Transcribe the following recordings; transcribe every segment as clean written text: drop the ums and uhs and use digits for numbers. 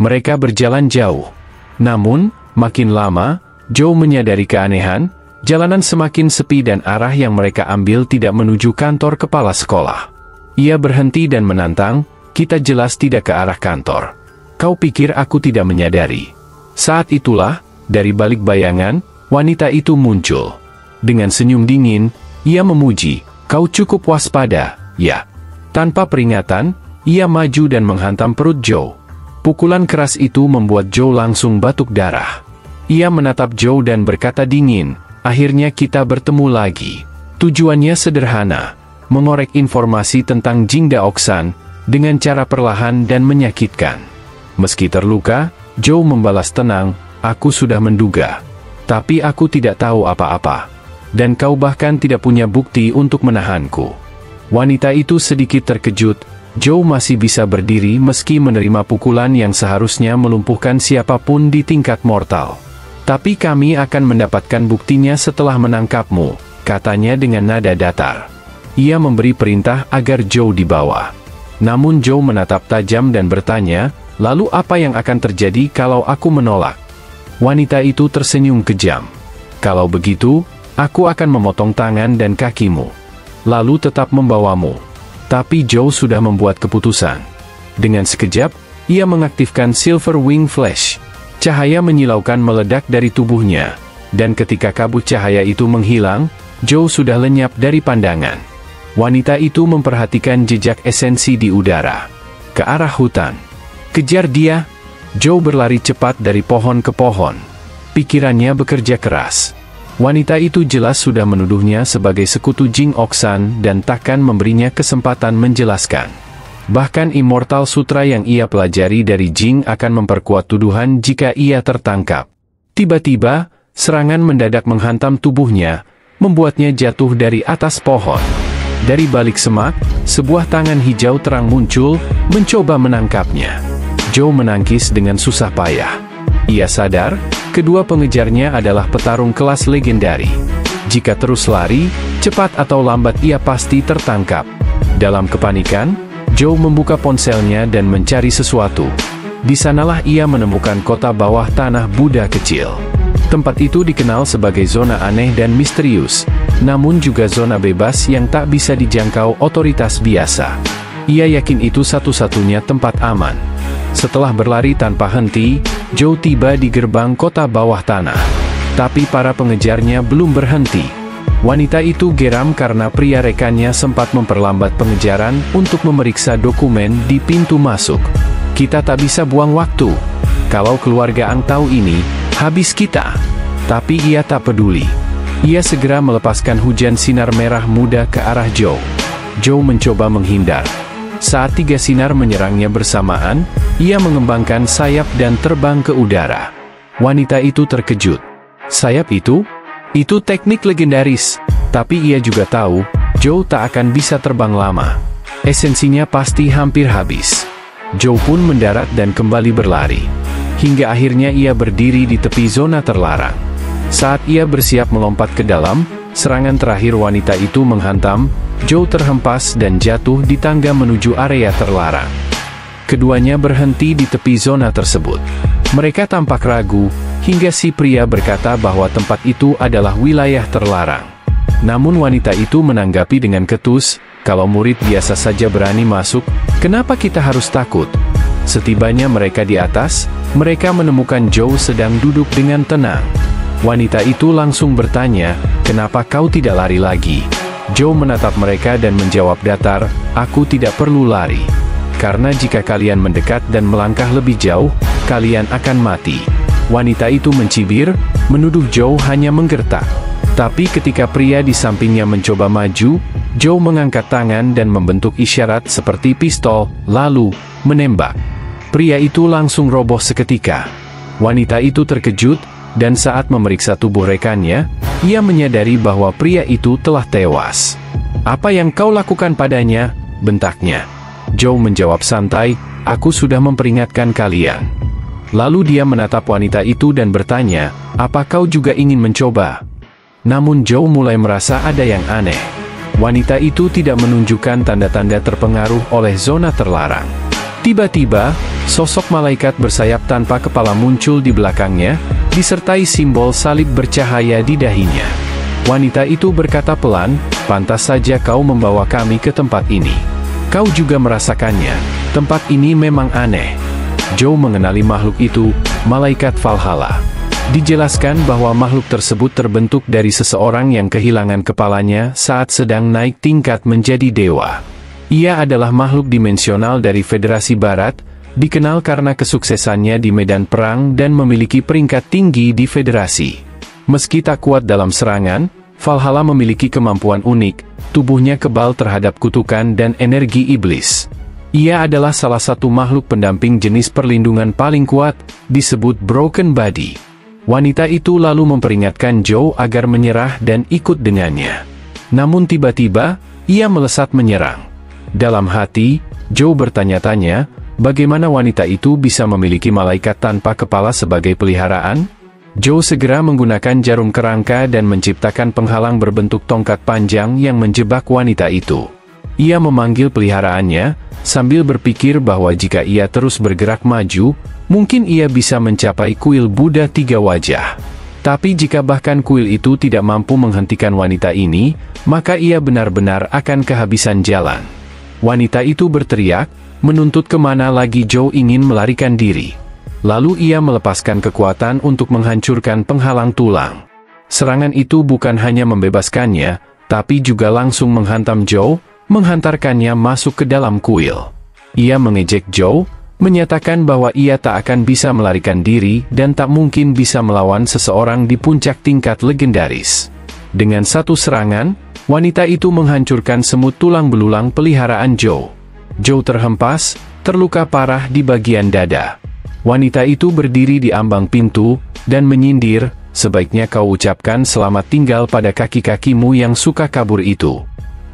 Mereka berjalan jauh. Namun, makin lama, Joe menyadari keanehan, jalanan semakin sepi dan arah yang mereka ambil tidak menuju kantor kepala sekolah. Ia berhenti dan menantang, "Kita jelas tidak ke arah kantor. Kau pikir aku tidak menyadari?" Saat itulah, dari balik bayangan, wanita itu muncul. Dengan senyum dingin, ia memuji, "Kau cukup waspada, ya." Tanpa peringatan, ia maju dan menghantam perut Joe. Pukulan keras itu membuat Joe langsung batuk darah. Ia menatap Joe dan berkata dingin, "Akhirnya kita bertemu lagi." Tujuannya sederhana, mengorek informasi tentang Jing Daoksan dengan cara perlahan dan menyakitkan. Meski terluka, Joe membalas tenang, "Aku sudah menduga. Tapi aku tidak tahu apa-apa. Dan kau bahkan tidak punya bukti untuk menahanku." Wanita itu sedikit terkejut. Joe masih bisa berdiri meski menerima pukulan yang seharusnya melumpuhkan siapapun di tingkat mortal. "Tapi kami akan mendapatkan buktinya setelah menangkapmu," katanya dengan nada datar. Ia memberi perintah agar Joe dibawa. Namun Joe menatap tajam dan bertanya, "Lalu apa yang akan terjadi kalau aku menolak?" Wanita itu tersenyum kejam. "Kalau begitu, aku akan memotong tangan dan kakimu. Lalu tetap membawamu." Tapi Joe sudah membuat keputusan. Dengan sekejap, ia mengaktifkan Silver Wing Flash. Cahaya menyilaukan meledak dari tubuhnya. Dan ketika kabut cahaya itu menghilang, Joe sudah lenyap dari pandangan. Wanita itu memperhatikan jejak esensi di udara. Ke arah hutan. "Kejar dia!" Joe berlari cepat dari pohon ke pohon. Pikirannya bekerja keras. Wanita itu jelas sudah menuduhnya sebagai sekutu Jing Oksan dan takkan memberinya kesempatan menjelaskan. Bahkan Immortal Sutra yang ia pelajari dari Jing akan memperkuat tuduhan jika ia tertangkap. Tiba-tiba, serangan mendadak menghantam tubuhnya, membuatnya jatuh dari atas pohon. Dari balik semak, sebuah tangan hijau terang muncul, mencoba menangkapnya. Joe menangkis dengan susah payah. Ia sadar, kedua pengejarnya adalah petarung kelas legendari. Jika terus lari, cepat atau lambat ia pasti tertangkap. Dalam kepanikan, Joe membuka ponselnya dan mencari sesuatu. Di sanalah ia menemukan kota bawah tanah Buddha kecil. Tempat itu dikenal sebagai zona aneh dan misterius, namun juga zona bebas yang tak bisa dijangkau otoritas biasa. Ia yakin itu satu-satunya tempat aman. Setelah berlari tanpa henti, Joe tiba di gerbang kota bawah tanah. Tapi para pengejarnya belum berhenti. Wanita itu geram karena pria rekannya sempat memperlambat pengejaran untuk memeriksa dokumen di pintu masuk. "Kita tak bisa buang waktu. Kalau keluarga Ang tahu ini, habis kita." Tapi ia tak peduli. Ia segera melepaskan hujan sinar merah muda ke arah Joe. Joe mencoba menghindar. Saat tiga sinar menyerangnya bersamaan, ia mengembangkan sayap dan terbang ke udara. Wanita itu terkejut. "Sayap itu? Itu teknik legendaris." Tapi ia juga tahu, Joe tak akan bisa terbang lama. Esensinya pasti hampir habis. Joe pun mendarat dan kembali berlari. Hingga akhirnya ia berdiri di tepi zona terlarang. Saat ia bersiap melompat ke dalam, serangan terakhir wanita itu menghantam. Joe terhempas dan jatuh di tangga menuju area terlarang. Keduanya berhenti di tepi zona tersebut. Mereka tampak ragu, hingga si pria berkata bahwa tempat itu adalah wilayah terlarang. Namun wanita itu menanggapi dengan ketus, "Kalau murid biasa saja berani masuk, kenapa kita harus takut?" Setibanya mereka di atas, mereka menemukan Joe sedang duduk dengan tenang. Wanita itu langsung bertanya, "Kenapa kau tidak lari lagi?" Joe menatap mereka dan menjawab datar, "Aku tidak perlu lari. Karena jika kalian mendekat dan melangkah lebih jauh, kalian akan mati." Wanita itu mencibir, menuduh Joe hanya menggertak. Tapi ketika pria di sampingnya mencoba maju, Joe mengangkat tangan dan membentuk isyarat seperti pistol, lalu menembak. Pria itu langsung roboh seketika. Wanita itu terkejut, dan saat memeriksa tubuh rekannya, ia menyadari bahwa pria itu telah tewas. "Apa yang kau lakukan padanya?" bentaknya. Joe menjawab santai, "Aku sudah memperingatkan kalian." Lalu dia menatap wanita itu dan bertanya, "Apa kau juga ingin mencoba?" Namun Joe mulai merasa ada yang aneh. Wanita itu tidak menunjukkan tanda-tanda terpengaruh oleh zona terlarang. Tiba-tiba, sosok malaikat bersayap tanpa kepala muncul di belakangnya, disertai simbol salib bercahaya di dahinya. Wanita itu berkata pelan, "Pantas saja kau membawa kami ke tempat ini. Kau juga merasakannya, tempat ini memang aneh." Joe mengenali makhluk itu, malaikat Valhalla. Dijelaskan bahwa makhluk tersebut terbentuk dari seseorang yang kehilangan kepalanya saat sedang naik tingkat menjadi dewa. Ia adalah makhluk dimensional dari Federasi Barat, dikenal karena kesuksesannya di medan perang dan memiliki peringkat tinggi di Federasi. Meski tak kuat dalam serangan, Valhalla memiliki kemampuan unik, tubuhnya kebal terhadap kutukan dan energi iblis. Ia adalah salah satu makhluk pendamping jenis perlindungan paling kuat, disebut Broken Body. Wanita itu lalu memperingatkan Joe agar menyerah dan ikut dengannya. Namun tiba-tiba, ia melesat menyerang. Dalam hati, Joe bertanya-tanya, bagaimana wanita itu bisa memiliki malaikat tanpa kepala sebagai peliharaan? Joe segera menggunakan jarum kerangka dan menciptakan penghalang berbentuk tongkat panjang yang menjebak wanita itu. Ia memanggil peliharaannya, sambil berpikir bahwa jika ia terus bergerak maju, mungkin ia bisa mencapai kuil Buddha 3 wajah. Tapi jika bahkan kuil itu tidak mampu menghentikan wanita ini, maka ia benar-benar akan kehabisan jalan. Wanita itu berteriak, menuntut kemana lagi Joe ingin melarikan diri. Lalu ia melepaskan kekuatan untuk menghancurkan penghalang tulang. Serangan itu bukan hanya membebaskannya, tapi juga langsung menghantam Joe, menghantarkannya masuk ke dalam kuil. Ia mengejek Joe, menyatakan bahwa ia tak akan bisa melarikan diri dan tak mungkin bisa melawan seseorang di puncak tingkat legendaris. Dengan satu serangan, wanita itu menghancurkan semut tulang belulang peliharaan Joe. Joe terhempas, terluka parah di bagian dada. Wanita itu berdiri di ambang pintu, dan menyindir, "Sebaiknya kau ucapkan selamat tinggal pada kaki-kakimu yang suka kabur itu."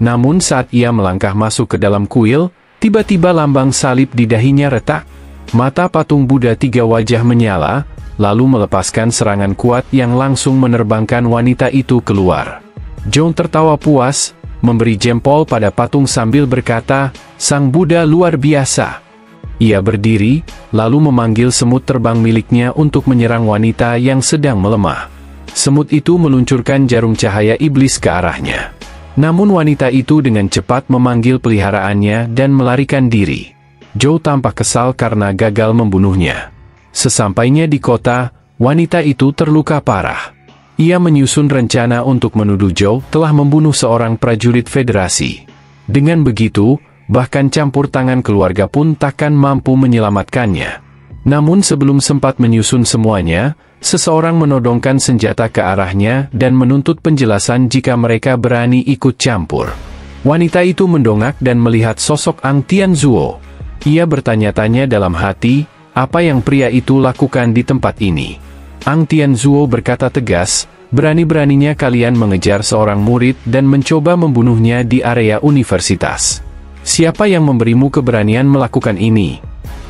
Namun saat ia melangkah masuk ke dalam kuil, tiba-tiba lambang salib di dahinya retak. Mata patung Buddha 3 wajah menyala, lalu melepaskan serangan kuat yang langsung menerbangkan wanita itu keluar. Joe tertawa puas, memberi jempol pada patung sambil berkata, "Sang Buddha luar biasa." Ia berdiri, lalu memanggil semut terbang miliknya untuk menyerang wanita yang sedang melemah. Semut itu meluncurkan jarum cahaya iblis ke arahnya. Namun wanita itu dengan cepat memanggil peliharaannya dan melarikan diri. Joe tampak kesal karena gagal membunuhnya. Sesampainya di kota, wanita itu terluka parah. Ia menyusun rencana untuk menuduh Joe telah membunuh seorang prajurit Federasi. Dengan begitu, bahkan campur tangan keluarga pun takkan mampu menyelamatkannya. Namun sebelum sempat menyusun semuanya, seseorang menodongkan senjata ke arahnya dan menuntut penjelasan jika mereka berani ikut campur. Wanita itu mendongak dan melihat sosok Ang Tianzuo. Ia bertanya-tanya dalam hati, apa yang pria itu lakukan di tempat ini? Ang Tianzuo berkata tegas, "Berani-beraninya kalian mengejar seorang murid dan mencoba membunuhnya di area universitas. Siapa yang memberimu keberanian melakukan ini?"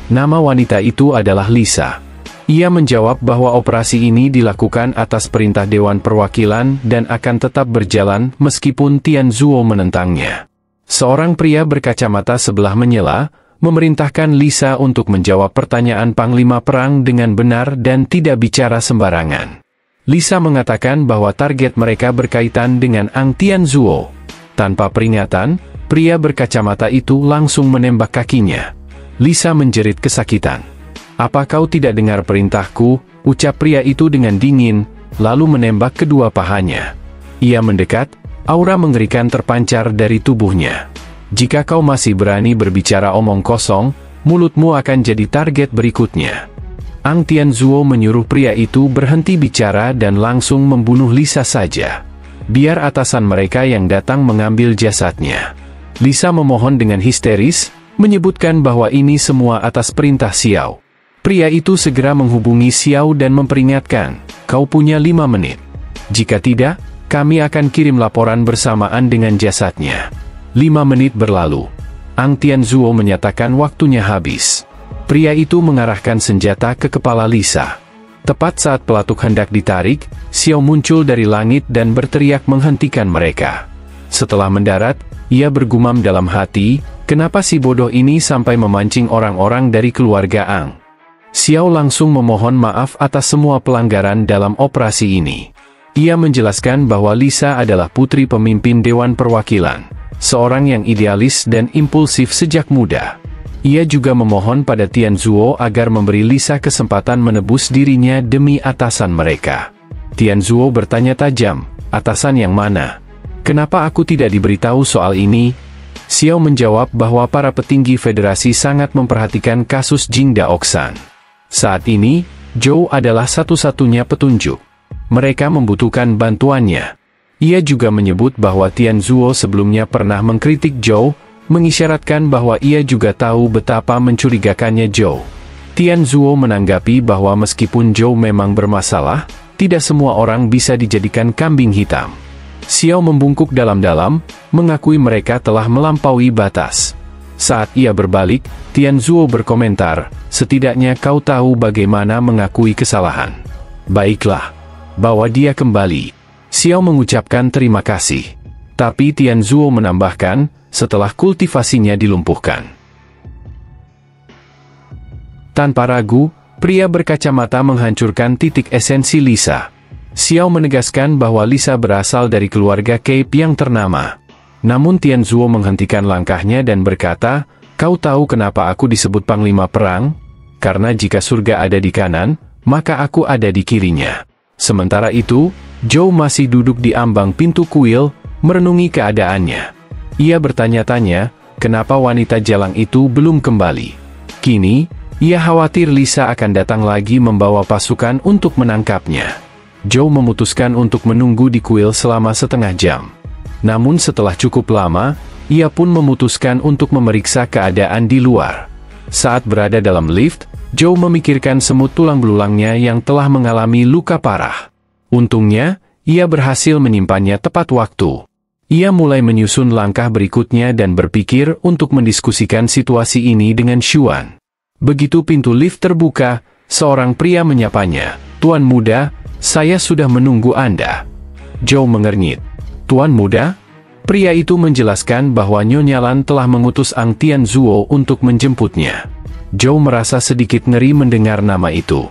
Nama wanita itu adalah Lisa. Ia menjawab bahwa operasi ini dilakukan atas perintah Dewan Perwakilan dan akan tetap berjalan meskipun Tianzuo menentangnya. Seorang pria berkacamata sebelah menyela, memerintahkan Lisa untuk menjawab pertanyaan Panglima Perang dengan benar dan tidak bicara sembarangan. Lisa mengatakan bahwa target mereka berkaitan dengan Ang Tianzuo. Tanpa peringatan, pria berkacamata itu langsung menembak kakinya. Lisa menjerit kesakitan. "Apa kau tidak dengar perintahku?" ucap pria itu dengan dingin, lalu menembak kedua pahanya. Ia mendekat, aura mengerikan terpancar dari tubuhnya. "Jika kau masih berani berbicara omong kosong, mulutmu akan jadi target berikutnya." Ang Tianzuo menyuruh pria itu berhenti bicara dan langsung membunuh Lisa saja. Biar atasan mereka yang datang mengambil jasadnya. Lisa memohon dengan histeris, menyebutkan bahwa ini semua atas perintah Xiao. Pria itu segera menghubungi Xiao dan memperingatkan, "Kau punya 5 menit. Jika tidak, kami akan kirim laporan bersamaan dengan jasadnya." 5 menit berlalu. Ang Tianzuo menyatakan waktunya habis. Pria itu mengarahkan senjata ke kepala Lisa. Tepat saat pelatuk hendak ditarik, Xiao muncul dari langit dan berteriak menghentikan mereka. Setelah mendarat, Ia bergumam dalam hati, kenapa si bodoh ini sampai memancing orang-orang dari keluarga Ang. Xiao langsung memohon maaf atas semua pelanggaran dalam operasi ini. Ia menjelaskan bahwa Lisa adalah putri pemimpin Dewan Perwakilan, seorang yang idealis dan impulsif sejak muda. Ia juga memohon pada Tianzuo agar memberi Lisa kesempatan menebus dirinya demi atasan mereka. Tianzuo bertanya tajam, atasan yang mana? Kenapa aku tidak diberitahu soal ini? Xiao menjawab bahwa para petinggi federasi sangat memperhatikan kasus Jing Daoxan. Saat ini, Zhou adalah satu-satunya petunjuk. Mereka membutuhkan bantuannya. Ia juga menyebut bahwa Tianzuo sebelumnya pernah mengkritik Zhou, mengisyaratkan bahwa ia juga tahu betapa mencurigakannya Zhou. Tianzuo menanggapi bahwa meskipun Zhou memang bermasalah, tidak semua orang bisa dijadikan kambing hitam. Xiao membungkuk dalam-dalam, mengakui mereka telah melampaui batas. Saat ia berbalik, Tianzuo berkomentar, setidaknya kau tahu bagaimana mengakui kesalahan. Baiklah, bawa dia kembali. Xiao mengucapkan terima kasih. Tapi Tianzuo menambahkan, setelah kultivasinya dilumpuhkan. Tanpa ragu, pria berkacamata menghancurkan titik esensi Lisa. Xiao menegaskan bahwa Lisa berasal dari keluarga Cape yang ternama. Namun Tianzuo menghentikan langkahnya dan berkata, kau tahu kenapa aku disebut Panglima Perang? Karena jika surga ada di kanan, maka aku ada di kirinya. Sementara itu, Zhou masih duduk di ambang pintu kuil, merenungi keadaannya. Ia bertanya-tanya, kenapa wanita jalang itu belum kembali. Kini, ia khawatir Lisa akan datang lagi membawa pasukan untuk menangkapnya. Zhou memutuskan untuk menunggu di kuil selama setengah jam. Namun setelah cukup lama, ia pun memutuskan untuk memeriksa keadaan di luar. Saat berada dalam lift, Zhou memikirkan semut tulang belulangnya yang telah mengalami luka parah. Untungnya, ia berhasil menyimpannya tepat waktu. Ia mulai menyusun langkah berikutnya dan berpikir untuk mendiskusikan situasi ini dengan Xuan. Begitu pintu lift terbuka, seorang pria menyapanya, "Tuan muda, saya sudah menunggu Anda." Zhou mengernyit. "Tuan muda?" Pria itu menjelaskan bahwa Nyonya Lan telah mengutus Ang Tianzuo untuk menjemputnya. Zhou merasa sedikit ngeri mendengar nama itu.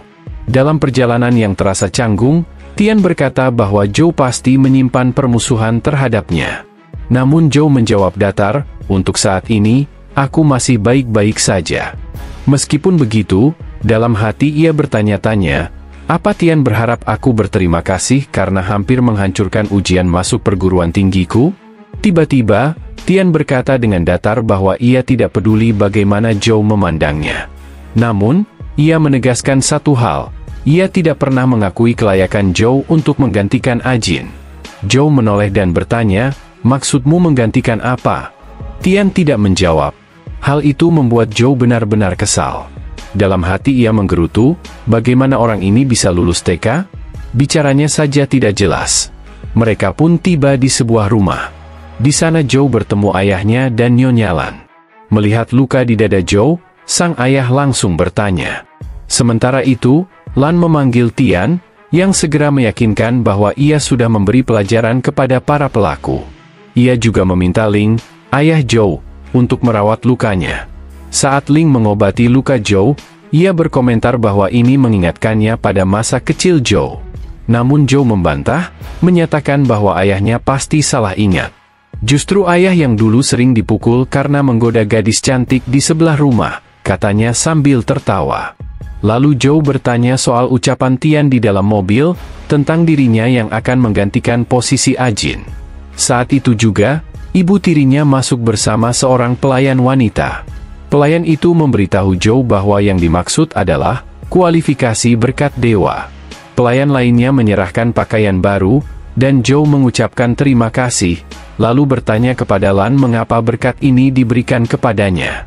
Dalam perjalanan yang terasa canggung, Tian berkata bahwa Zhou pasti menyimpan permusuhan terhadapnya. Namun Zhou menjawab datar, "Untuk saat ini, aku masih baik-baik saja." Meskipun begitu, dalam hati ia bertanya-tanya, apa Tian berharap aku berterima kasih karena hampir menghancurkan ujian masuk perguruan tinggiku? Tiba-tiba, Tian berkata dengan datar bahwa ia tidak peduli bagaimana Zhou memandangnya. Namun, ia menegaskan satu hal, ia tidak pernah mengakui kelayakan Zhou untuk menggantikan Ajin. Zhou menoleh dan bertanya, "Maksudmu menggantikan apa?" Tian tidak menjawab. Hal itu membuat Zhou benar-benar kesal. Dalam hati ia menggerutu, bagaimana orang ini bisa lulus TK? Bicaranya saja tidak jelas. Mereka pun tiba di sebuah rumah. Di sana Zhou bertemu ayahnya dan Nyonya Lan. Melihat luka di dada Zhou, sang ayah langsung bertanya. Sementara itu, Lan memanggil Tian, yang segera meyakinkan bahwa ia sudah memberi pelajaran kepada para pelaku. Ia juga meminta Ling, ayah Zhou, untuk merawat lukanya. Saat Ling mengobati luka Zhou, ia berkomentar bahwa ini mengingatkannya pada masa kecil Zhou. Namun Zhou membantah, menyatakan bahwa ayahnya pasti salah ingat. Justru ayah yang dulu sering dipukul karena menggoda gadis cantik di sebelah rumah, katanya sambil tertawa. Lalu Zhou bertanya soal ucapan Tian di dalam mobil, tentang dirinya yang akan menggantikan posisi Ajin. Saat itu juga, ibu tirinya masuk bersama seorang pelayan wanita. Pelayan itu memberitahu Zhou bahwa yang dimaksud adalah kualifikasi berkat dewa. Pelayan lainnya menyerahkan pakaian baru, dan Zhou mengucapkan terima kasih, lalu bertanya kepada Lan mengapa berkat ini diberikan kepadanya.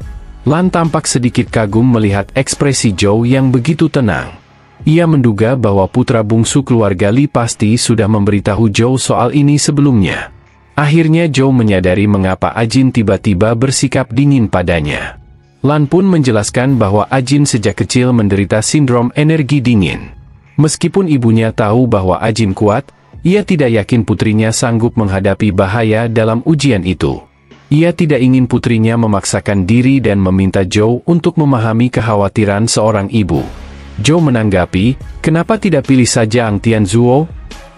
Lan tampak sedikit kagum melihat ekspresi Zhou yang begitu tenang. Ia menduga bahwa putra bungsu keluarga Li pasti sudah memberitahu Zhou soal ini sebelumnya. Akhirnya Zhou menyadari mengapa Ajin tiba-tiba bersikap dingin padanya. Lan pun menjelaskan bahwa Ajin sejak kecil menderita sindrom energi dingin. Meskipun ibunya tahu bahwa Ajin kuat, ia tidak yakin putrinya sanggup menghadapi bahaya dalam ujian itu. Ia tidak ingin putrinya memaksakan diri dan meminta Zhou untuk memahami kekhawatiran seorang ibu. Zhou menanggapi, kenapa tidak pilih saja Ang Tianzuo?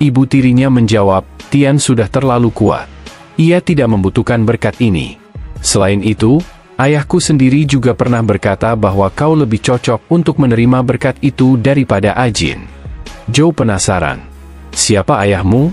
Ibu tirinya menjawab, Tian sudah terlalu kuat. Ia tidak membutuhkan berkat ini. Selain itu, ayahku sendiri juga pernah berkata bahwa kau lebih cocok untuk menerima berkat itu daripada Ajin. Zhou penasaran. Siapa ayahmu?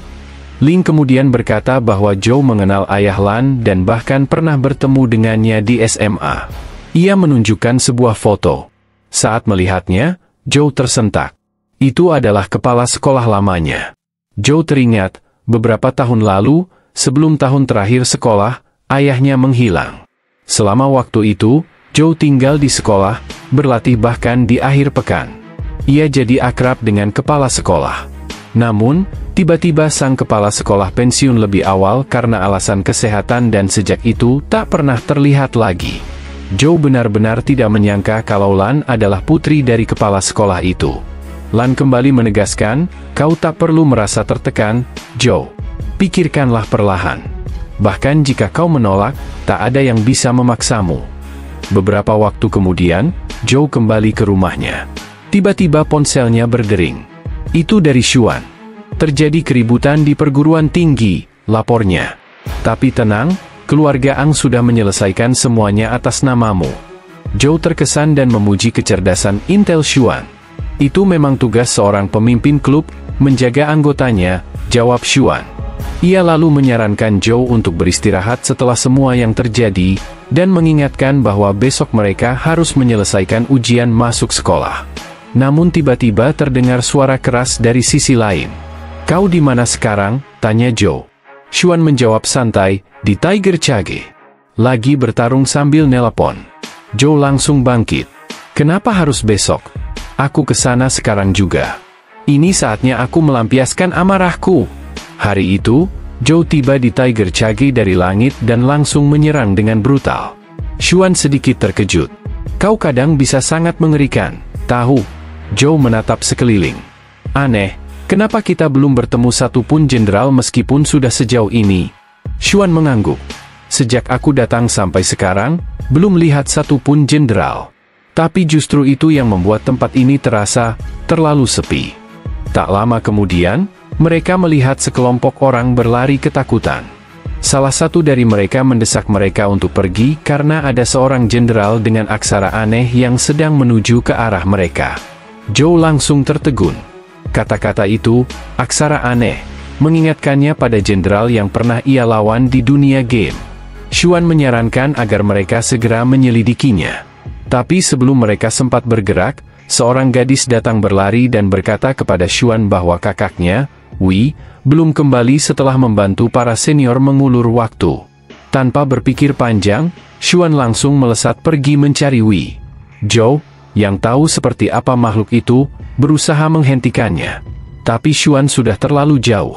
Ling kemudian berkata bahwa Zhou mengenal ayah Lan dan bahkan pernah bertemu dengannya di SMA. Ia menunjukkan sebuah foto. Saat melihatnya, Zhou tersentak. Itu adalah kepala sekolah lamanya. Zhou teringat, beberapa tahun lalu, sebelum tahun terakhir sekolah, ayahnya menghilang. Selama waktu itu, Zhou tinggal di sekolah, berlatih bahkan di akhir pekan. Ia jadi akrab dengan kepala sekolah. Namun, tiba-tiba sang kepala sekolah pensiun lebih awal karena alasan kesehatan dan sejak itu tak pernah terlihat lagi. Zhou benar-benar tidak menyangka kalau Lan adalah putri dari kepala sekolah itu. Lan kembali menegaskan, kau tak perlu merasa tertekan, Zhou. Pikirkanlah perlahan. Bahkan jika kau menolak, tak ada yang bisa memaksamu. Beberapa waktu kemudian, Zhou kembali ke rumahnya. Tiba-tiba ponselnya berdering. Itu dari Xuan. Terjadi keributan di perguruan tinggi, lapornya. Tapi tenang, keluarga Ang sudah menyelesaikan semuanya atas namamu. Zhou terkesan dan memuji kecerdasan intel Xuan. Itu memang tugas seorang pemimpin klub, menjaga anggotanya, jawab Xuan. Ia lalu menyarankan Zhou untuk beristirahat setelah semua yang terjadi, dan mengingatkan bahwa besok mereka harus menyelesaikan ujian masuk sekolah. Namun tiba-tiba terdengar suara keras dari sisi lain. Kau di mana sekarang? Tanya Zhou. Xuan menjawab santai, di Tiger Cage. Lagi bertarung sambil nelpon. Zhou langsung bangkit. Kenapa harus besok? Aku kesana sekarang juga. Ini saatnya aku melampiaskan amarahku. Hari itu, Zhou tiba di Tiger Cage dari langit dan langsung menyerang dengan brutal. Xuan sedikit terkejut. Kau kadang bisa sangat mengerikan, tahu? Zhou menatap sekeliling. Aneh, kenapa kita belum bertemu satupun jenderal meskipun sudah sejauh ini? Xuan mengangguk. Sejak aku datang sampai sekarang, belum lihat satupun jenderal. Tapi justru itu yang membuat tempat ini terasa terlalu sepi. Tak lama kemudian, mereka melihat sekelompok orang berlari ketakutan. Salah satu dari mereka mendesak mereka untuk pergi karena ada seorang jenderal dengan aksara aneh yang sedang menuju ke arah mereka. Zhou langsung tertegun. Kata-kata itu, aksara aneh, mengingatkannya pada jenderal yang pernah ia lawan di dunia game. Xuan menyarankan agar mereka segera menyelidikinya. Tapi sebelum mereka sempat bergerak, seorang gadis datang berlari dan berkata kepada Xuan bahwa kakaknya, Wei, belum kembali setelah membantu para senior mengulur waktu. Tanpa berpikir panjang, Xuan langsung melesat pergi mencari Wei. Zhou, yang tahu seperti apa makhluk itu, berusaha menghentikannya. Tapi Xuan sudah terlalu jauh.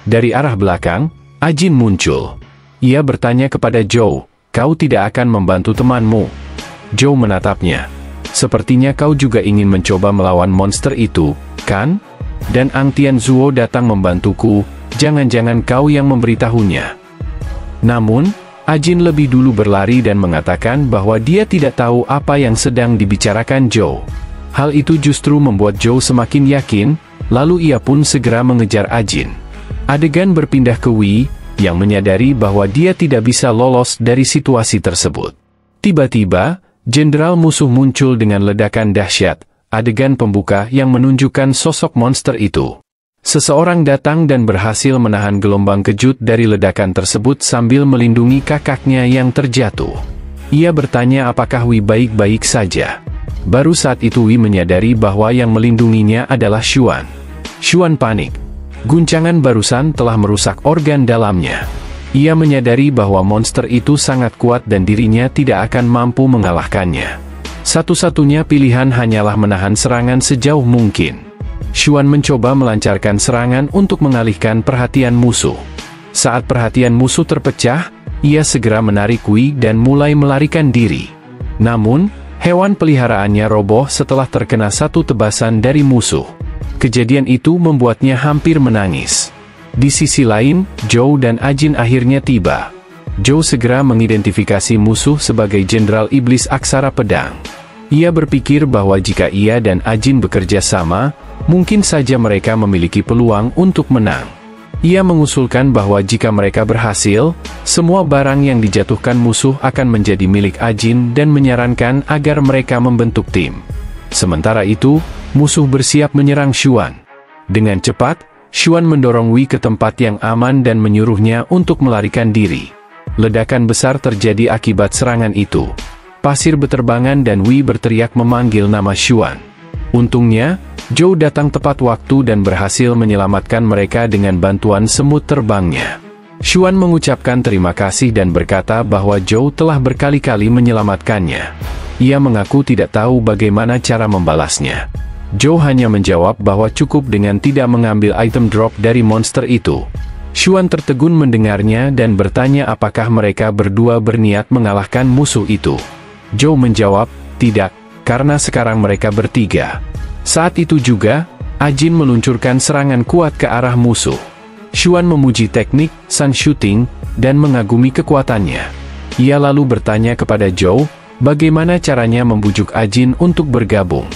Dari arah belakang, Ajin muncul. Ia bertanya kepada Zhou, kau tidak akan membantu temanmu? Zhou menatapnya. Sepertinya kau juga ingin mencoba melawan monster itu, kan? Dan Ang Tianzuo datang membantuku, jangan-jangan kau yang memberitahunya. Namun, Ajin lebih dulu berlari dan mengatakan bahwa dia tidak tahu apa yang sedang dibicarakan Zhou. Hal itu justru membuat Zhou semakin yakin, lalu ia pun segera mengejar Ajin. Adegan berpindah ke Wei, yang menyadari bahwa dia tidak bisa lolos dari situasi tersebut. Tiba-tiba, jenderal musuh muncul dengan ledakan dahsyat, adegan pembuka yang menunjukkan sosok monster itu. Seseorang datang dan berhasil menahan gelombang kejut dari ledakan tersebut sambil melindungi kakaknya yang terjatuh. Ia bertanya apakah Wei baik-baik saja. Baru saat itu Wei menyadari bahwa yang melindunginya adalah Xuan. Xuan panik. Guncangan barusan telah merusak organ dalamnya. Ia menyadari bahwa monster itu sangat kuat dan dirinya tidak akan mampu mengalahkannya. Satu-satunya pilihan hanyalah menahan serangan sejauh mungkin. Xuan mencoba melancarkan serangan untuk mengalihkan perhatian musuh. Saat perhatian musuh terpecah, ia segera menarik Wei dan mulai melarikan diri. Namun, hewan peliharaannya roboh setelah terkena satu tebasan dari musuh. Kejadian itu membuatnya hampir menangis. Di sisi lain, Zhou dan Ajin akhirnya tiba. Joe segera mengidentifikasi musuh sebagai Jenderal Iblis Aksara Pedang. Ia berpikir bahwa jika ia dan Ajin bekerja sama, mungkin saja mereka memiliki peluang untuk menang. Ia mengusulkan bahwa jika mereka berhasil, semua barang yang dijatuhkan musuh akan menjadi milik Ajin dan menyarankan agar mereka membentuk tim. Sementara itu, musuh bersiap menyerang Xuan. Dengan cepat, Xuan mendorong Wei ke tempat yang aman dan menyuruhnya untuk melarikan diri. Ledakan besar terjadi akibat serangan itu. Pasir beterbangan dan Wei berteriak memanggil nama Xuan. Untungnya, Joe datang tepat waktu dan berhasil menyelamatkan mereka dengan bantuan semut terbangnya. Xuan mengucapkan terima kasih dan berkata bahwa Joe telah berkali-kali menyelamatkannya. Ia mengaku tidak tahu bagaimana cara membalasnya. Joe hanya menjawab bahwa cukup dengan tidak mengambil item drop dari monster itu. Xuan tertegun mendengarnya dan bertanya apakah mereka berdua berniat mengalahkan musuh itu. Joe menjawab, tidak, karena sekarang mereka bertiga. Saat itu juga, Ajin meluncurkan serangan kuat ke arah musuh. Xuan memuji teknik Sun Shooting dan mengagumi kekuatannya. Ia lalu bertanya kepada Joe, bagaimana caranya membujuk Ajin untuk bergabung.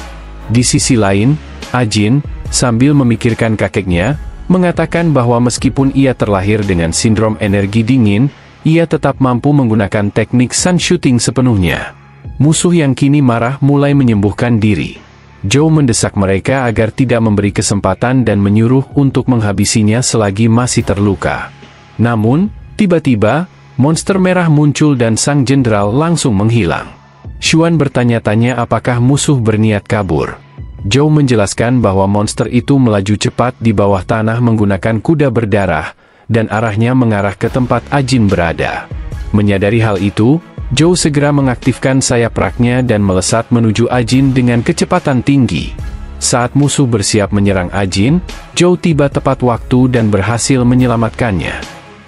Di sisi lain, Ajin, sambil memikirkan kakeknya, mengatakan bahwa meskipun ia terlahir dengan sindrom energi dingin, ia tetap mampu menggunakan teknik Sun Shooting sepenuhnya. Musuh yang kini marah mulai menyembuhkan diri. Joe mendesak mereka agar tidak memberi kesempatan dan menyuruh untuk menghabisinya selagi masih terluka. Namun, tiba-tiba, monster merah muncul dan sang jenderal langsung menghilang. Xuan bertanya-tanya apakah musuh berniat kabur. Joe menjelaskan bahwa monster itu melaju cepat di bawah tanah menggunakan kuda berdarah, dan arahnya mengarah ke tempat Ajin berada. Menyadari hal itu, Joe segera mengaktifkan sayap raknya dan melesat menuju Ajin dengan kecepatan tinggi. Saat musuh bersiap menyerang Ajin, Joe tiba tepat waktu dan berhasil menyelamatkannya.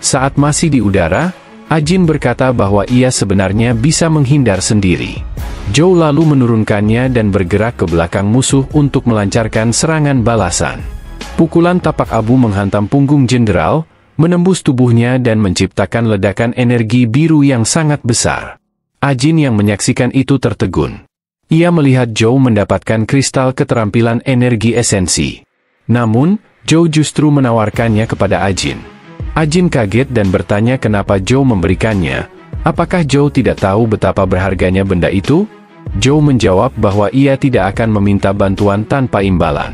Saat masih di udara, Ajin berkata bahwa ia sebenarnya bisa menghindar sendiri. Joe lalu menurunkannya dan bergerak ke belakang musuh untuk melancarkan serangan balasan. Pukulan tapak abu menghantam punggung jenderal, menembus tubuhnya dan menciptakan ledakan energi biru yang sangat besar. Ajin yang menyaksikan itu tertegun. Ia melihat Joe mendapatkan kristal keterampilan energi esensi. Namun, Joe justru menawarkannya kepada Ajin. Ajin kaget dan bertanya kenapa Joe memberikannya. Apakah Joe tidak tahu betapa berharganya benda itu? Joe menjawab bahwa ia tidak akan meminta bantuan tanpa imbalan.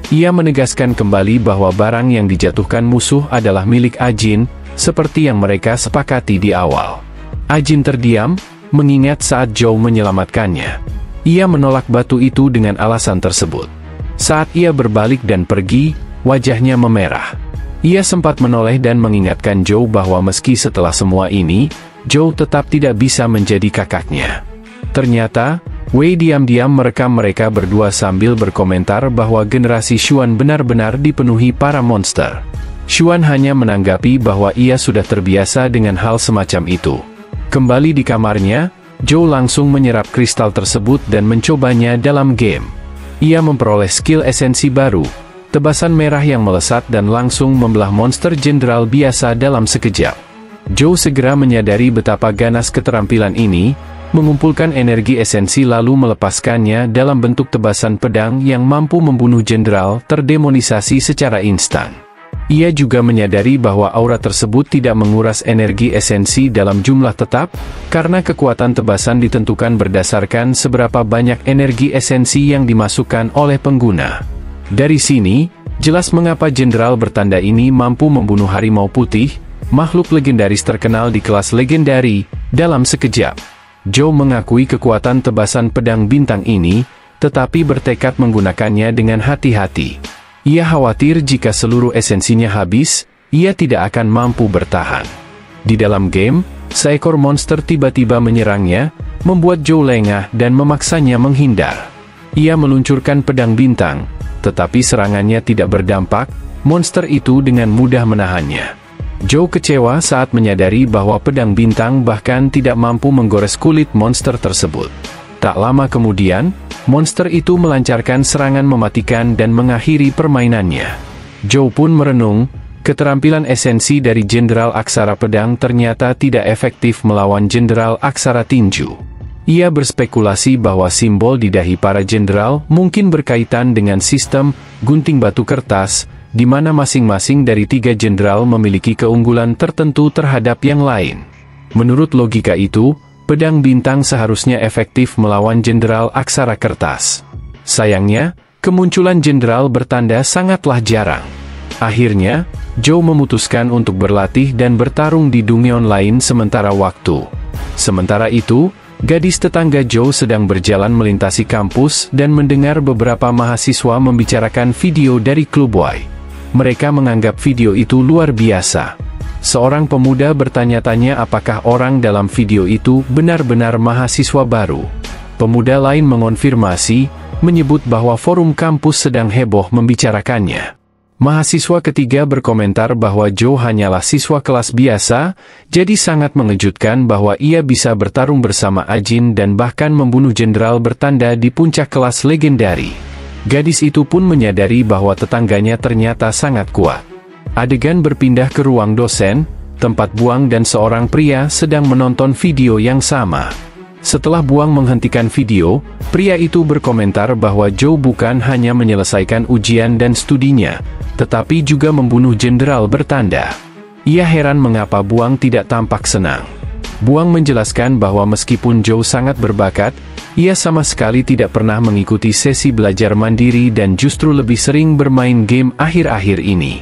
Ia menegaskan kembali bahwa barang yang dijatuhkan musuh adalah milik Ajin, seperti yang mereka sepakati di awal. Ajin terdiam, mengingat saat Joe menyelamatkannya. Ia menolak batu itu dengan alasan tersebut. Saat ia berbalik dan pergi, wajahnya memerah. Ia sempat menoleh dan mengingatkan Joe bahwa meski setelah semua ini, Joe tetap tidak bisa menjadi kakaknya. Ternyata, Wei diam-diam merekam mereka berdua sambil berkomentar bahwa generasi Xuan benar-benar dipenuhi para monster. Xuan hanya menanggapi bahwa ia sudah terbiasa dengan hal semacam itu. Kembali di kamarnya, Joe langsung menyerap kristal tersebut dan mencobanya dalam game. Ia memperoleh skill esensi baru, tebasan merah yang melesat dan langsung membelah monster jenderal biasa dalam sekejap. Joe segera menyadari betapa ganas keterampilan ini, mengumpulkan energi esensi lalu melepaskannya dalam bentuk tebasan pedang yang mampu membunuh jenderal terdemonisasi secara instan. Ia juga menyadari bahwa aura tersebut tidak menguras energi esensi dalam jumlah tetap, karena kekuatan tebasan ditentukan berdasarkan seberapa banyak energi esensi yang dimasukkan oleh pengguna. Dari sini, jelas mengapa jenderal bertanda ini mampu membunuh harimau putih, makhluk legendaris terkenal di kelas legendari, dalam sekejap. Joe mengakui kekuatan tebasan pedang bintang ini, tetapi bertekad menggunakannya dengan hati-hati. Ia khawatir jika seluruh esensinya habis, ia tidak akan mampu bertahan. Di dalam game, seekor monster tiba-tiba menyerangnya, membuat Joe lengah dan memaksanya menghindar. Ia meluncurkan pedang bintang, tetapi serangannya tidak berdampak, monster itu dengan mudah menahannya. Joe kecewa saat menyadari bahwa pedang bintang bahkan tidak mampu menggores kulit monster tersebut. Tak lama kemudian, monster itu melancarkan serangan mematikan dan mengakhiri permainannya. Joe pun merenung, Keterampilan esensi dari Jenderal Aksara Pedang ternyata tidak efektif melawan Jenderal Aksara Tinju. Ia berspekulasi bahwa simbol di dahi para jenderal mungkin berkaitan dengan sistem gunting batu kertas, di mana masing-masing dari 3 jenderal memiliki keunggulan tertentu terhadap yang lain. Menurut logika itu, pedang bintang seharusnya efektif melawan jenderal aksara kertas. Sayangnya, kemunculan jenderal bertanda sangatlah jarang. Akhirnya, Joe memutuskan untuk berlatih dan bertarung di dunia lain sementara waktu. Sementara itu, gadis tetangga Joe sedang berjalan melintasi kampus dan mendengar beberapa mahasiswa membicarakan video dari klub Y. Mereka menganggap video itu luar biasa. Seorang pemuda bertanya-tanya apakah orang dalam video itu benar-benar mahasiswa baru. Pemuda lain mengonfirmasi, menyebut bahwa forum kampus sedang heboh membicarakannya. Mahasiswa ketiga berkomentar bahwa Joe hanyalah siswa kelas biasa, jadi sangat mengejutkan bahwa ia bisa bertarung bersama Ajin dan bahkan membunuh jenderal bertanda di puncak kelas legendari. Gadis itu pun menyadari bahwa tetangganya ternyata sangat kuat. Adegan berpindah ke ruang dosen, tempat Buang dan seorang pria sedang menonton video yang sama. Setelah Buang menghentikan video, pria itu berkomentar bahwa Joe bukan hanya menyelesaikan ujian dan studinya, tetapi juga membunuh jenderal bertanda. Ia heran mengapa Buang tidak tampak senang. Buang menjelaskan bahwa meskipun Joe sangat berbakat, ia sama sekali tidak pernah mengikuti sesi belajar mandiri dan justru lebih sering bermain game akhir-akhir ini.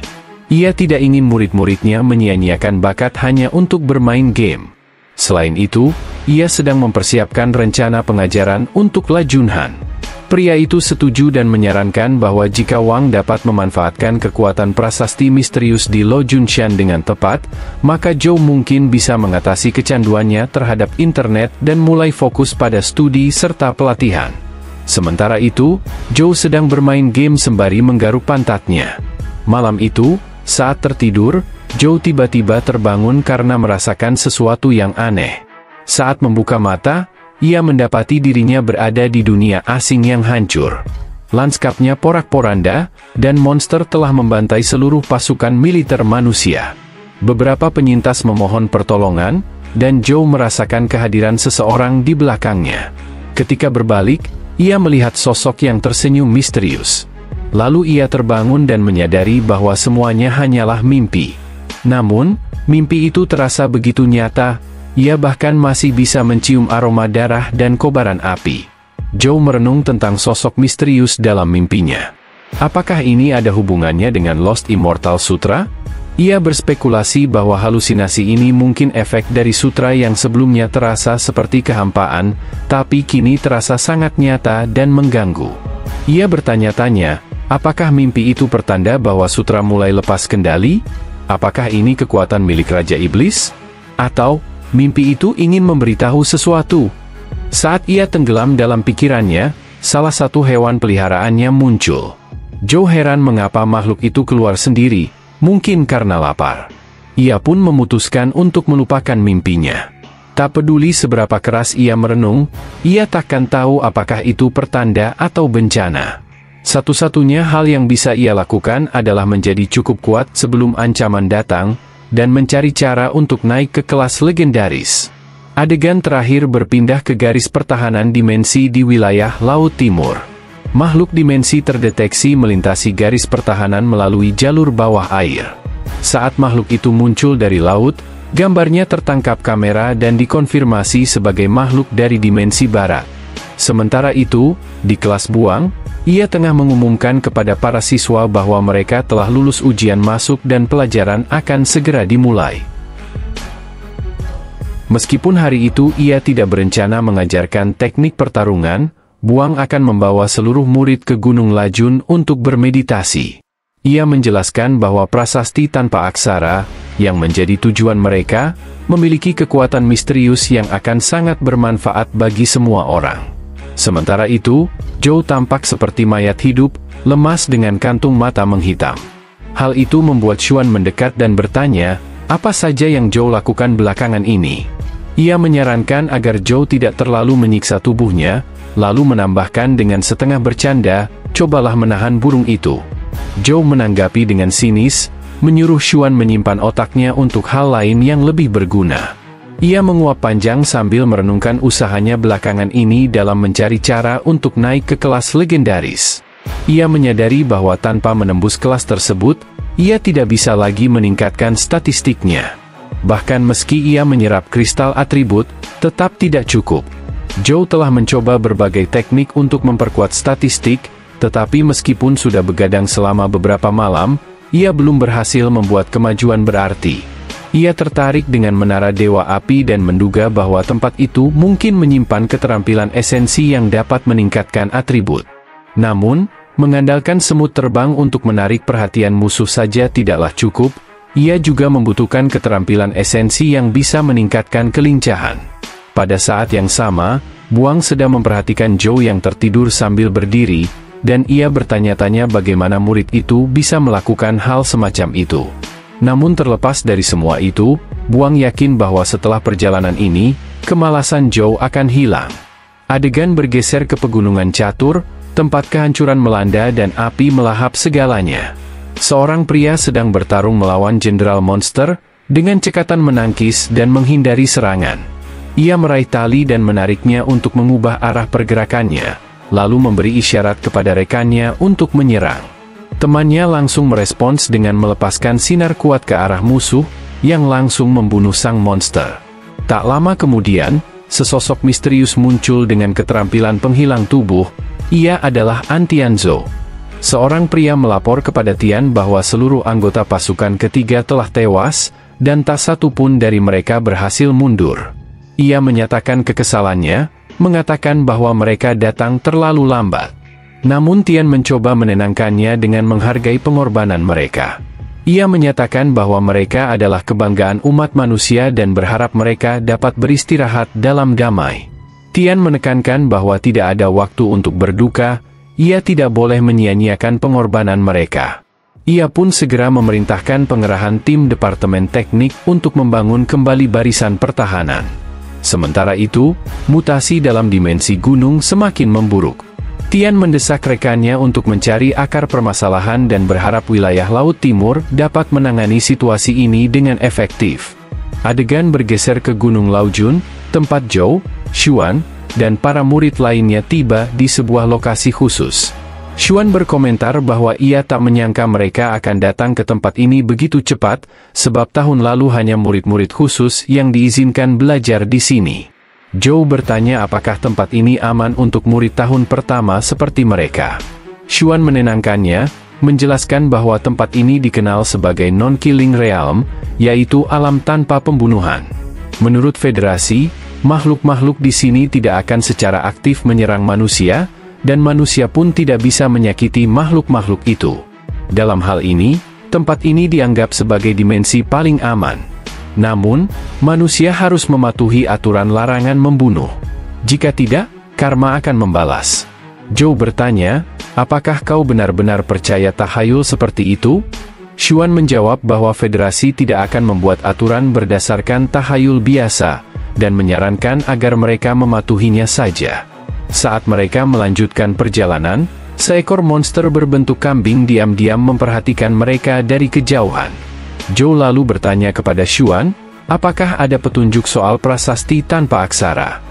Ia tidak ingin murid-muridnya menyia-nyiakan bakat hanya untuk bermain game. Selain itu, ia sedang mempersiapkan rencana pengajaran untuk La Junhan. Pria itu setuju dan menyarankan bahwa jika Wang dapat memanfaatkan kekuatan prasasti misterius di Lo Junshan dengan tepat, maka Joe mungkin bisa mengatasi kecanduannya terhadap internet dan mulai fokus pada studi serta pelatihan. Sementara itu, Joe sedang bermain game sembari menggaruk pantatnya. Malam itu, saat tertidur, Joe tiba-tiba terbangun karena merasakan sesuatu yang aneh. Saat membuka mata, ia mendapati dirinya berada di dunia asing yang hancur. Lanskapnya porak-poranda, dan monster telah membantai seluruh pasukan militer manusia. Beberapa penyintas memohon pertolongan, dan Joe merasakan kehadiran seseorang di belakangnya. Ketika berbalik, ia melihat sosok yang tersenyum misterius. Lalu ia terbangun dan menyadari bahwa semuanya hanyalah mimpi. Namun, mimpi itu terasa begitu nyata. Ia bahkan masih bisa mencium aroma darah dan kobaran api. Joe merenung tentang sosok misterius dalam mimpinya. Apakah ini ada hubungannya dengan Lost Immortal Sutra? Ia berspekulasi bahwa halusinasi ini mungkin efek dari sutra yang sebelumnya terasa seperti kehampaan, tapi kini terasa sangat nyata dan mengganggu. Ia bertanya-tanya, apakah mimpi itu pertanda bahwa sutra mulai lepas kendali? Apakah ini kekuatan milik Raja Iblis? Atau mimpi itu ingin memberitahu sesuatu? Saat ia tenggelam dalam pikirannya, salah satu hewan peliharaannya muncul. Joe heran mengapa makhluk itu keluar sendiri, mungkin karena lapar. Ia pun memutuskan untuk melupakan mimpinya. Tak peduli seberapa keras ia merenung, ia takkan tahu apakah itu pertanda atau bencana. Satu-satunya hal yang bisa ia lakukan adalah menjadi cukup kuat sebelum ancaman datang, dan mencari cara untuk naik ke kelas legendaris. Adegan terakhir berpindah ke garis pertahanan dimensi di wilayah Laut Timur. Makhluk dimensi terdeteksi melintasi garis pertahanan melalui jalur bawah air. Saat makhluk itu muncul dari laut, gambarnya tertangkap kamera dan dikonfirmasi sebagai makhluk dari dimensi barat. Sementara itu, di kelas Buang, ia tengah mengumumkan kepada para siswa bahwa mereka telah lulus ujian masuk dan pelajaran akan segera dimulai. Meskipun hari itu ia tidak berencana mengajarkan teknik pertarungan, Buang akan membawa seluruh murid ke Gunung Lajun untuk bermeditasi. Ia menjelaskan bahwa prasasti tanpa aksara, yang menjadi tujuan mereka, memiliki kekuatan misterius yang akan sangat bermanfaat bagi semua orang. Sementara itu, Joe tampak seperti mayat hidup, lemas dengan kantung mata menghitam. Hal itu membuat Xuan mendekat dan bertanya, apa saja yang Joe lakukan belakangan ini. Ia menyarankan agar Joe tidak terlalu menyiksa tubuhnya, lalu menambahkan dengan setengah bercanda, cobalah menahan burung itu. Joe menanggapi dengan sinis, menyuruh Xuan menyimpan otaknya untuk hal lain yang lebih berguna. Ia menguap panjang sambil merenungkan usahanya belakangan ini dalam mencari cara untuk naik ke kelas legendaris. Ia menyadari bahwa tanpa menembus kelas tersebut, ia tidak bisa lagi meningkatkan statistiknya. Bahkan meski ia menyerap kristal atribut, tetap tidak cukup. Zhou telah mencoba berbagai teknik untuk memperkuat statistik, tetapi meskipun sudah begadang selama beberapa malam, ia belum berhasil membuat kemajuan berarti. Ia tertarik dengan menara Dewa Api dan menduga bahwa tempat itu mungkin menyimpan keterampilan esensi yang dapat meningkatkan atribut. Namun, mengandalkan semut terbang untuk menarik perhatian musuh saja tidaklah cukup, ia juga membutuhkan keterampilan esensi yang bisa meningkatkan kelincahan. Pada saat yang sama, Buang sedang memperhatikan Zhou yang tertidur sambil berdiri, dan ia bertanya-tanya bagaimana murid itu bisa melakukan hal semacam itu. Namun terlepas dari semua itu, Buang yakin bahwa setelah perjalanan ini, kemalasan Zhou akan hilang. Adegan bergeser ke pegunungan catur, tempat kehancuran melanda dan api melahap segalanya. Seorang pria sedang bertarung melawan Jenderal Monster, dengan cekatan menangkis dan menghindari serangan. Ia meraih tali dan menariknya untuk mengubah arah pergerakannya, lalu memberi isyarat kepada rekannya untuk menyerang. Temannya langsung merespons dengan melepaskan sinar kuat ke arah musuh, yang langsung membunuh sang monster. Tak lama kemudian, sesosok misterius muncul dengan keterampilan penghilang tubuh. Ia adalah An Tianzhou. Seorang pria melapor kepada Tian bahwa seluruh anggota pasukan ketiga telah tewas, dan tak satu pun dari mereka berhasil mundur. Ia menyatakan kekesalannya, mengatakan bahwa mereka datang terlalu lambat. Namun Tian mencoba menenangkannya dengan menghargai pengorbanan mereka. Ia menyatakan bahwa mereka adalah kebanggaan umat manusia dan berharap mereka dapat beristirahat dalam damai. Tian menekankan bahwa tidak ada waktu untuk berduka, ia tidak boleh menyia-nyiakan pengorbanan mereka. Ia pun segera memerintahkan pengerahan tim Departemen Teknik untuk membangun kembali barisan pertahanan. Sementara itu, mutasi dalam dimensi gunung semakin memburuk. Tian mendesak rekannya untuk mencari akar permasalahan dan berharap wilayah Laut Timur dapat menangani situasi ini dengan efektif. Adegan bergeser ke Gunung Laojun, tempat Zhou, Xuan, dan para murid lainnya tiba di sebuah lokasi khusus. Xuan berkomentar bahwa ia tak menyangka mereka akan datang ke tempat ini begitu cepat, sebab tahun lalu hanya murid-murid khusus yang diizinkan belajar di sini. Zhou bertanya apakah tempat ini aman untuk murid tahun pertama seperti mereka. Xuan menenangkannya, menjelaskan bahwa tempat ini dikenal sebagai non-killing realm, yaitu alam tanpa pembunuhan. Menurut Federasi, makhluk-makhluk di sini tidak akan secara aktif menyerang manusia, dan manusia pun tidak bisa menyakiti makhluk-makhluk itu. Dalam hal ini, tempat ini dianggap sebagai dimensi paling aman. Namun, manusia harus mematuhi aturan larangan membunuh. Jika tidak, karma akan membalas. Zhou bertanya, apakah kau benar-benar percaya tahayul seperti itu? Xuan menjawab bahwa Federasi tidak akan membuat aturan berdasarkan tahayul biasa, dan menyarankan agar mereka mematuhinya saja. Saat mereka melanjutkan perjalanan, seekor monster berbentuk kambing diam-diam memperhatikan mereka dari kejauhan. Zhou lalu bertanya kepada Xuan, apakah ada petunjuk soal prasasti tanpa aksara?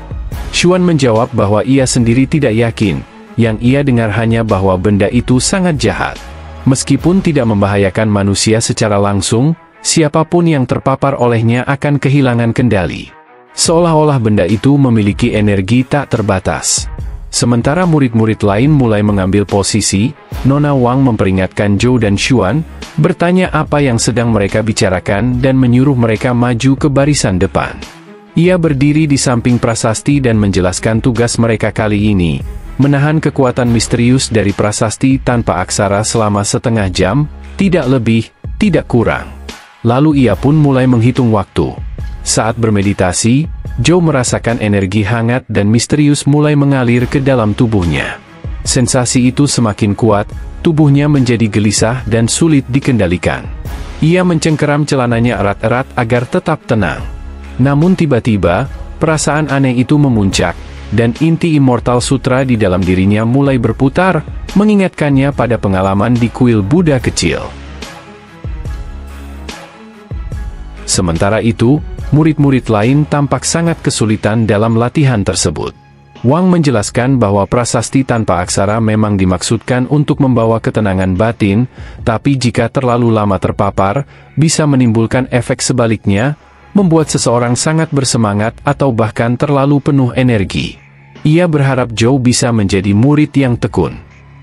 Xuan menjawab bahwa ia sendiri tidak yakin, yang ia dengar hanya bahwa benda itu sangat jahat. Meskipun tidak membahayakan manusia secara langsung, siapapun yang terpapar olehnya akan kehilangan kendali. Seolah-olah benda itu memiliki energi tak terbatas. Sementara murid-murid lain mulai mengambil posisi, Nona Wang memperingatkan Zhou dan Xuan, bertanya apa yang sedang mereka bicarakan dan menyuruh mereka maju ke barisan depan. Ia berdiri di samping prasasti dan menjelaskan tugas mereka kali ini, menahan kekuatan misterius dari prasasti tanpa aksara selama setengah jam, tidak lebih, tidak kurang. Lalu ia pun mulai menghitung waktu. Saat bermeditasi, Zhou merasakan energi hangat dan misterius mulai mengalir ke dalam tubuhnya. Sensasi itu semakin kuat, tubuhnya menjadi gelisah dan sulit dikendalikan. Ia mencengkeram celananya erat-erat agar tetap tenang. Namun tiba-tiba, perasaan aneh itu memuncak, dan inti Immortal Sutra di dalam dirinya mulai berputar, mengingatkannya pada pengalaman di kuil Buddha kecil. Sementara itu, murid-murid lain tampak sangat kesulitan dalam latihan tersebut. Wang menjelaskan bahwa prasasti tanpa aksara memang dimaksudkan untuk membawa ketenangan batin, tapi jika terlalu lama terpapar, bisa menimbulkan efek sebaliknya, membuat seseorang sangat bersemangat atau bahkan terlalu penuh energi. Ia berharap Zhou bisa menjadi murid yang tekun.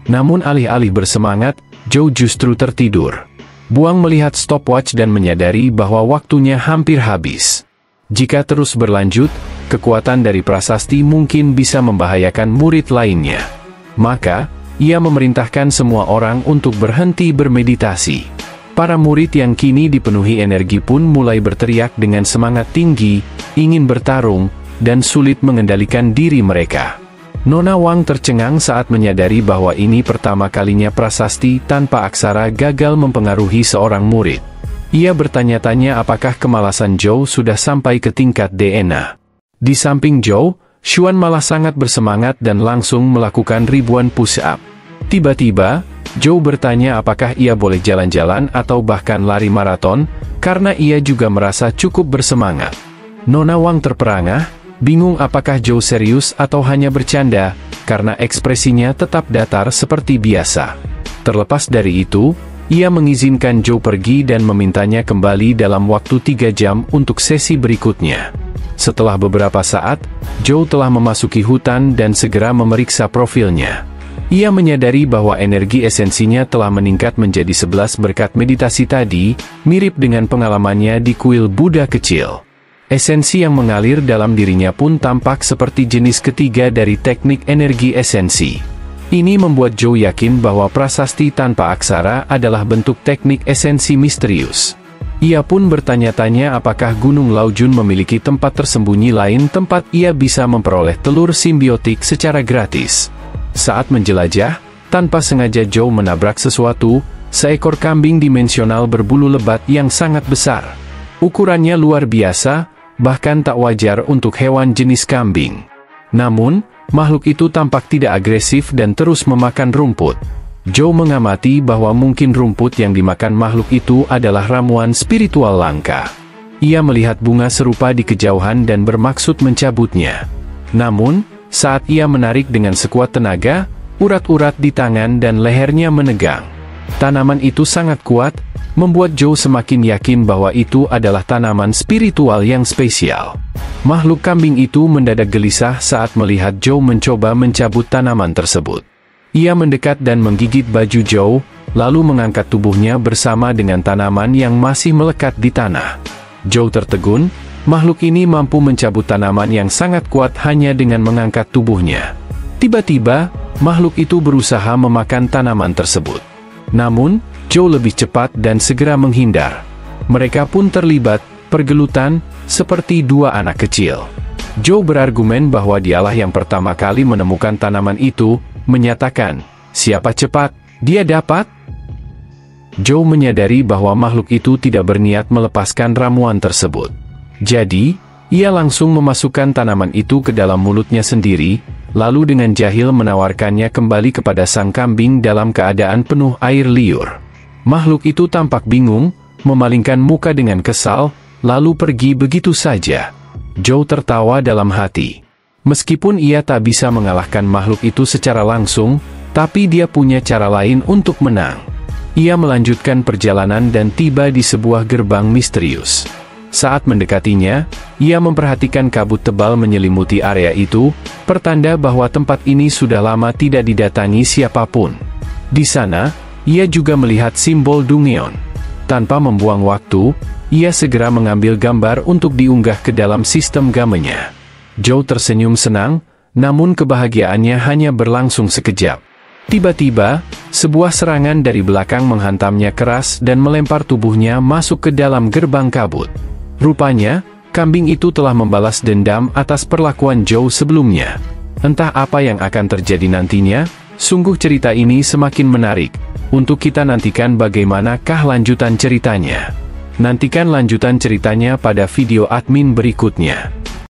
Namun alih-alih bersemangat, Zhou justru tertidur. Buang melihat stopwatch dan menyadari bahwa waktunya hampir habis. Jika terus berlanjut, kekuatan dari prasasti mungkin bisa membahayakan murid lainnya. Maka, ia memerintahkan semua orang untuk berhenti bermeditasi. Para murid yang kini dipenuhi energi pun mulai berteriak dengan semangat tinggi, ingin bertarung, dan sulit mengendalikan diri mereka. Nona Wang tercengang saat menyadari bahwa ini pertama kalinya prasasti tanpa aksara gagal mempengaruhi seorang murid. Ia bertanya-tanya apakah kemalasan Zhou sudah sampai ke tingkat DNA. Di samping Zhou, Xuan malah sangat bersemangat dan langsung melakukan ribuan push-up. Tiba-tiba, Zhou bertanya apakah ia boleh jalan-jalan atau bahkan lari maraton, karena ia juga merasa cukup bersemangat. Nona Wang terperangah, bingung apakah Zhou serius atau hanya bercanda, karena ekspresinya tetap datar seperti biasa. Terlepas dari itu, ia mengizinkan Zhou pergi dan memintanya kembali dalam waktu 3 jam untuk sesi berikutnya. Setelah beberapa saat, Zhou telah memasuki hutan dan segera memeriksa profilnya. Ia menyadari bahwa energi esensinya telah meningkat menjadi 11 berkat meditasi tadi, mirip dengan pengalamannya di kuil Buddha kecil. Esensi yang mengalir dalam dirinya pun tampak seperti jenis ketiga dari teknik energi esensi. Ini membuat Zhou yakin bahwa prasasti tanpa aksara adalah bentuk teknik esensi misterius. Ia pun bertanya-tanya apakah Gunung Laojun memiliki tempat tersembunyi lain tempat ia bisa memperoleh telur simbiotik secara gratis. Saat menjelajah, tanpa sengaja Zhou menabrak sesuatu, seekor kambing dimensional berbulu lebat yang sangat besar. Ukurannya luar biasa, bahkan tak wajar untuk hewan jenis kambing. Namun, makhluk itu tampak tidak agresif dan terus memakan rumput. Zhou mengamati bahwa mungkin rumput yang dimakan makhluk itu adalah ramuan spiritual langka. Ia melihat bunga serupa di kejauhan dan bermaksud mencabutnya. Namun, saat ia menarik dengan sekuat tenaga, urat-urat di tangan dan lehernya menegang. Tanaman itu sangat kuat, membuat Zhou semakin yakin bahwa itu adalah tanaman spiritual yang spesial. Makhluk kambing itu mendadak gelisah saat melihat Zhou mencoba mencabut tanaman tersebut. Ia mendekat dan menggigit baju Zhou, lalu mengangkat tubuhnya bersama dengan tanaman yang masih melekat di tanah. Zhou tertegun, makhluk ini mampu mencabut tanaman yang sangat kuat hanya dengan mengangkat tubuhnya. Tiba-tiba, makhluk itu berusaha memakan tanaman tersebut. Namun, Zhou lebih cepat dan segera menghindar. Mereka pun terlibat pergelutan, seperti dua anak kecil. Zhou berargumen bahwa dialah yang pertama kali menemukan tanaman itu, menyatakan, siapa cepat, dia dapat. Zhou menyadari bahwa makhluk itu tidak berniat melepaskan ramuan tersebut. Jadi, ia langsung memasukkan tanaman itu ke dalam mulutnya sendiri, lalu dengan jahil menawarkannya kembali kepada sang kambing dalam keadaan penuh air liur. Makhluk itu tampak bingung, memalingkan muka dengan kesal, lalu pergi begitu saja. Zhou tertawa dalam hati. Meskipun ia tak bisa mengalahkan makhluk itu secara langsung, tapi dia punya cara lain untuk menang. Ia melanjutkan perjalanan dan tiba di sebuah gerbang misterius. Saat mendekatinya, ia memperhatikan kabut tebal menyelimuti area itu, pertanda bahwa tempat ini sudah lama tidak didatangi siapapun. Di sana, ia juga melihat simbol Dungeon. Tanpa membuang waktu, ia segera mengambil gambar untuk diunggah ke dalam sistem gamenya. Zhou tersenyum senang, namun kebahagiaannya hanya berlangsung sekejap. Tiba-tiba, sebuah serangan dari belakang menghantamnya keras dan melempar tubuhnya masuk ke dalam gerbang kabut. Rupanya, kambing itu telah membalas dendam atas perlakuan Zhou sebelumnya. Entah apa yang akan terjadi nantinya, sungguh cerita ini semakin menarik. Untuk kita nantikan bagaimanakah lanjutan ceritanya. Nantikan lanjutan ceritanya pada video admin berikutnya.